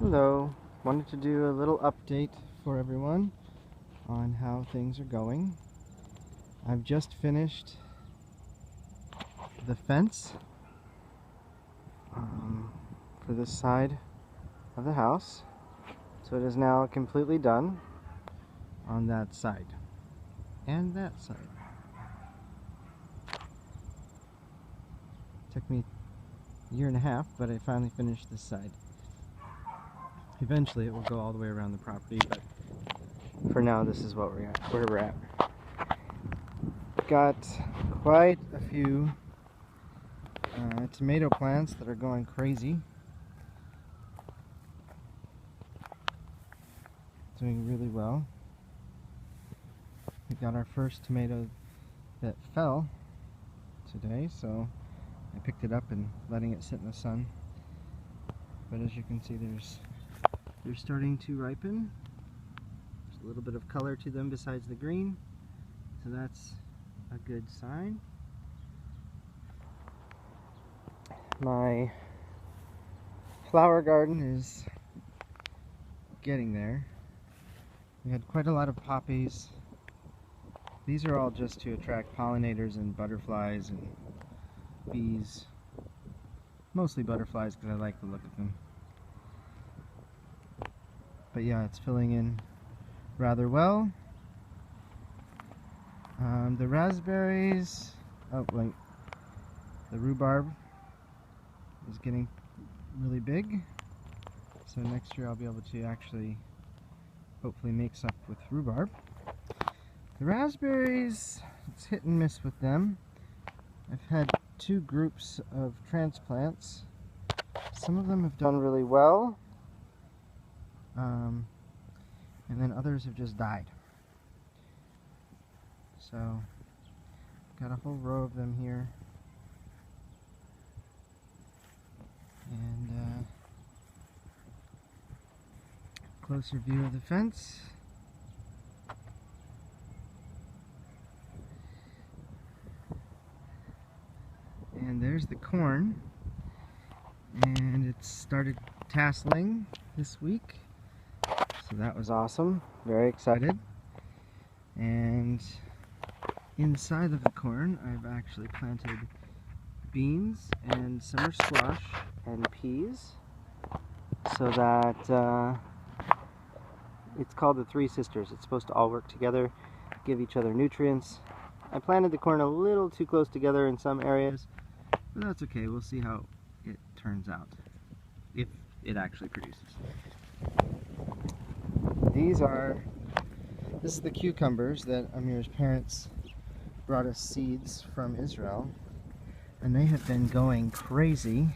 Hello, wanted to do a little update for everyone on how things are going. I've just finished the fence for this side of the house, so it is now completely done on that side and that side. Took me a year and a half, but I finally finished this side. Eventually it will go all the way around the property, but for now this is what where we're at. Got quite a few tomato plants that are going crazy. Doing really well. We got our first tomato that fell today, so I picked it up and letting it sit in the sun. But as you can see, they're starting to ripen. There's a little bit of color to them besides the green, so that's a good sign. My flower garden is getting there. We had quite a lot of poppies. These are all just to attract pollinators and butterflies and bees. Mostly butterflies because I like the look of them. But yeah, it's filling in rather well. The raspberries, the rhubarb is getting really big. So next year I'll be able to actually hopefully mix up with rhubarb. The raspberries, it's hit and miss with them. I've had two groups of transplants. Some of them have done really well, and then others have just died. So, got a whole row of them here. And closer view of the fence. And there's the corn. And it started tasseling this week. So that was awesome. Very excited. And inside of the corn, I've actually planted beans and summer squash and peas, so that it's called the Three Sisters. It's supposed to all work together, give each other nutrients. I planted the corn a little too close together in some areas, but that's okay. We'll see how it turns out, if it actually produces. This is the cucumbers that Amir's parents brought us seeds from Israel, and they have been going crazy.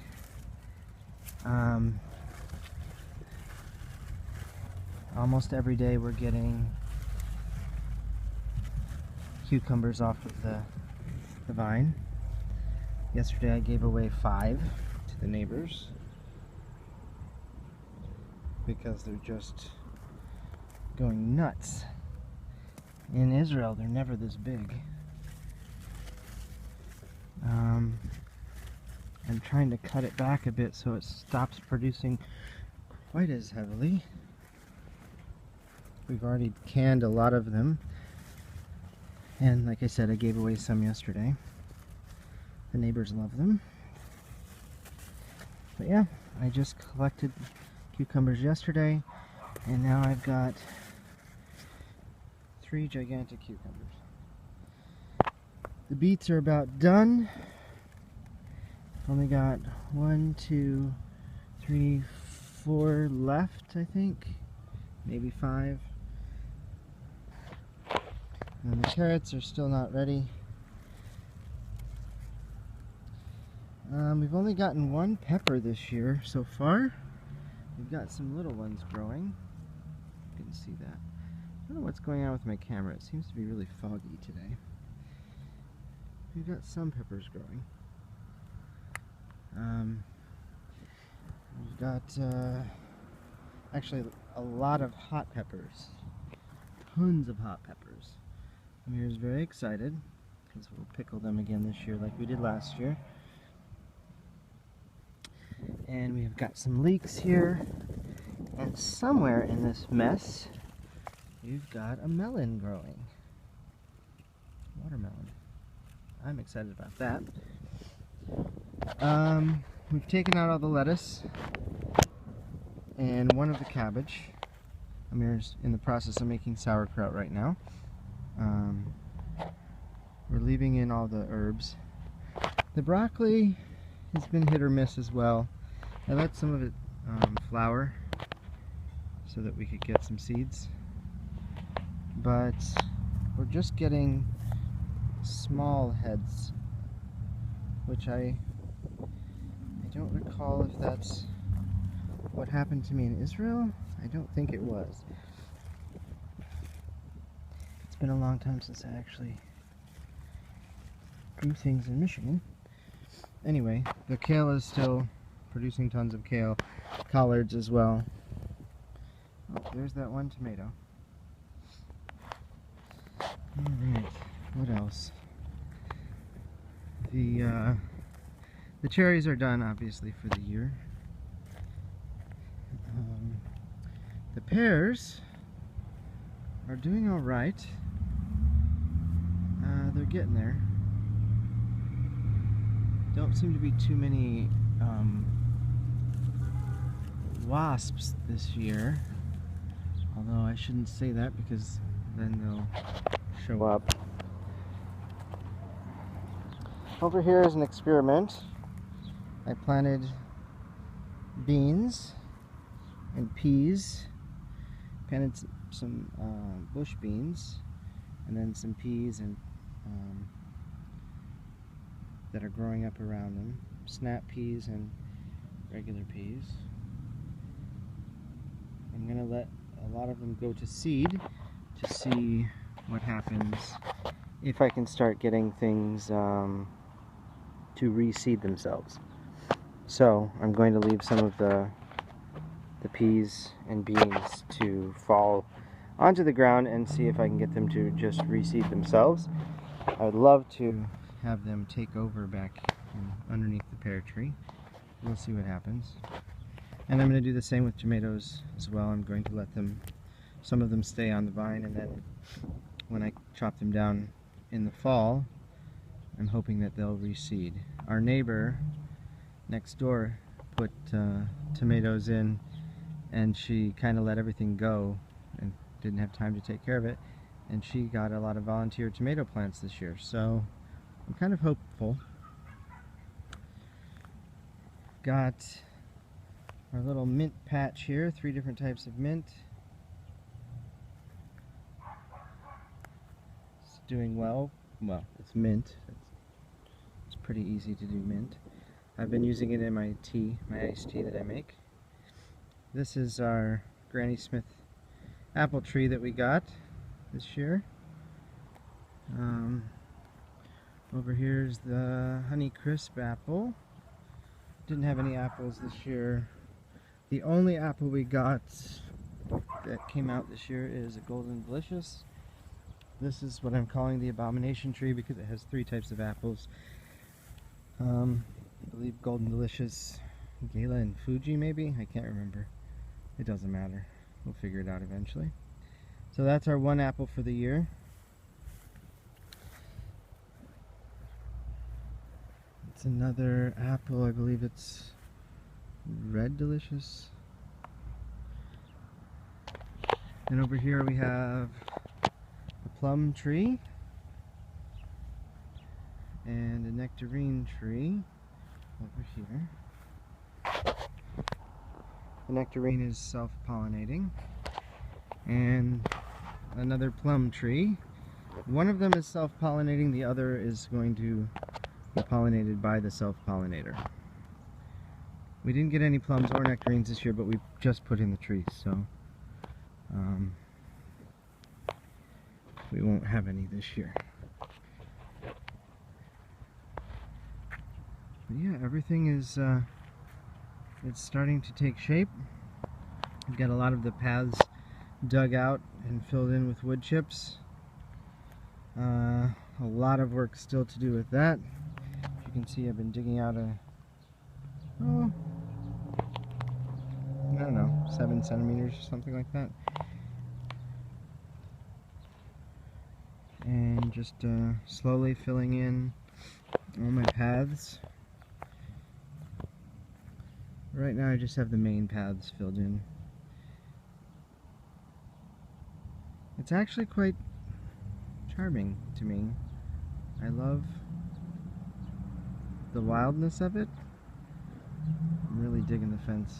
Almost every day we're getting cucumbers off of the vine. Yesterday I gave away 5 to the neighbors because they're just going nuts. In Israel they're never this big. I'm trying to cut it back a bit so it stops producing quite as heavily. We've already canned a lot of them, and like I said, I gave away some yesterday. The neighbors love them. But yeah, I just collected cucumbers yesterday, and now I've got 3 gigantic cucumbers. The beets are about done. Only got 1, 2, 3, 4 left, I think. Maybe 5. And the carrots are still not ready. We've only gotten 1 pepper this year so far. We've got some little ones growing. You can see that. I don't know what's going on with my camera. It seems to be really foggy today. We've got some peppers growing. We've got actually a lot of hot peppers. Tons of hot peppers. Amir's very excited because we'll pickle them again this year like we did last year. And we have got some leeks here And somewhere in this mess, you've got a melon growing. Watermelon. I'm excited about that. We've taken out all the lettuce and one of the cabbage. Amir's in the process of making sauerkraut right now. We're leaving in all the herbs. The broccoli has been hit or miss as well. I let some of it flower so that we could get some seeds. But we're just getting small heads, which I don't recall if that's what happened to me in Israel. I don't think it was. It's been a long time since I actually grew things in Michigan. Anyway, the kale is still producing tons of kale. Collards as well. Oh, there's that one tomato. Alright, what else? The cherries are done, obviously, for the year. The pears are doing alright. They're getting there. Don't seem to be too many wasps this year. Although I shouldn't say that because then they'll show up. Over here is an experiment. I planted beans and peas, planted some bush beans, and then some peas and that are growing up around them, snap peas and regular peas. I'm going to let a lot of them go to seed to see what happens if I can start getting things to reseed themselves. So I'm going to leave some of the peas and beans to fall onto the ground and see if I can get them to just reseed themselves. I would love to have them take over back underneath the pear tree. We'll see what happens. And I'm going to do the same with tomatoes as well. I'm going to let them, some of them stay on the vine, and then when I chop them down in the fall, I'm hoping that they'll reseed. Our neighbor next door put tomatoes in, and she kind of let everything go and didn't have time to take care of it, and she got a lot of volunteer tomato plants this year, so I'm kind of hopeful. Got our little mint patch here, 3 different types of mint. It's doing well. Well, it's mint. It's pretty easy to do mint. I've been using it in my tea, my iced tea that I make. This is our Granny Smith apple tree that we got this year. Over here's the Honey Crisp apple. Didn't have any apples this year. The only apple we got that came out this year is a Golden Delicious. This is what I'm calling the Abomination tree because it has 3 types of apples. I believe Golden Delicious, Gala, and Fuji maybe? I can't remember. It doesn't matter. We'll figure it out eventually. So that's our one apple for the year. It's another apple, I believe it's Red Delicious. And over here we have a plum tree and a nectarine tree over here. The nectarine is self-pollinating. And another plum tree. One of them is self-pollinating, the other is going to be pollinated by the self-pollinator. We didn't get any plums or nectarines this year, but we just put in the trees, so we won't have any this year. But yeah, everything is it's starting to take shape. We've got a lot of the paths dug out and filled in with wood chips. A lot of work still to do with that. As you can see, I've been digging out I don't know, 7 centimeters or something like that. And just slowly filling in all my paths. Right now I just have the main paths filled in. It's actually quite charming to me. I love the wildness of it. I'm really digging the fence.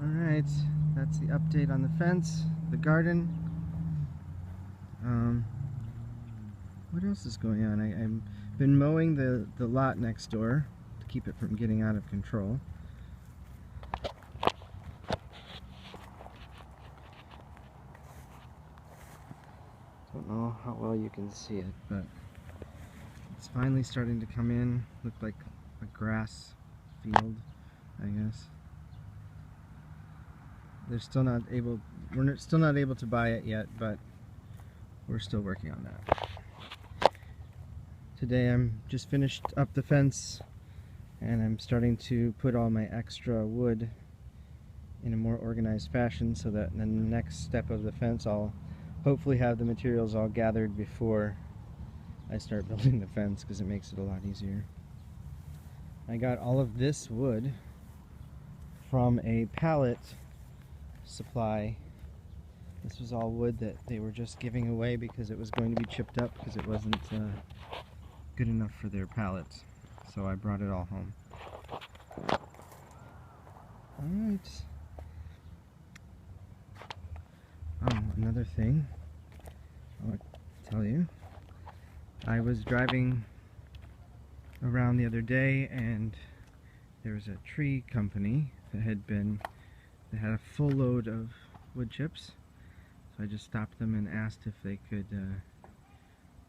Alright, that's the update on the fence, the garden. What else is going on? I've been mowing the lot next door to keep it from getting out of control. Don't know how well you can see it, but it's finally starting to come in. Look like a grass field, I guess. We're still not able to buy it yet, but we're still working on that. Today I'm just finished up the fence and I'm starting to put all my extra wood in a more organized fashion so that in the next step of the fence I'll hopefully have the materials all gathered before I start building the fence, because it makes it a lot easier. I got all of this wood from a pallet supply. This was all wood that they were just giving away because it was going to be chipped up because it wasn't good enough for their pallets. So I brought it all home. Alright. Oh, another thing I want to tell you. I was driving around the other day and there was a tree company that had a full load of wood chips. So I just stopped them and asked if they could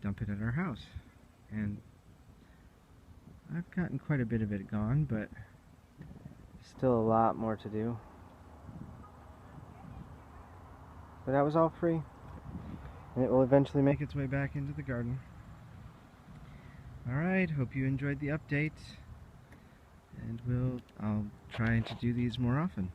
dump it at our house. And I've gotten quite a bit of it gone, but still a lot more to do. But that was all free, and it will eventually make its way back into the garden. Alright, hope you enjoyed the update, and I'll try to do these more often.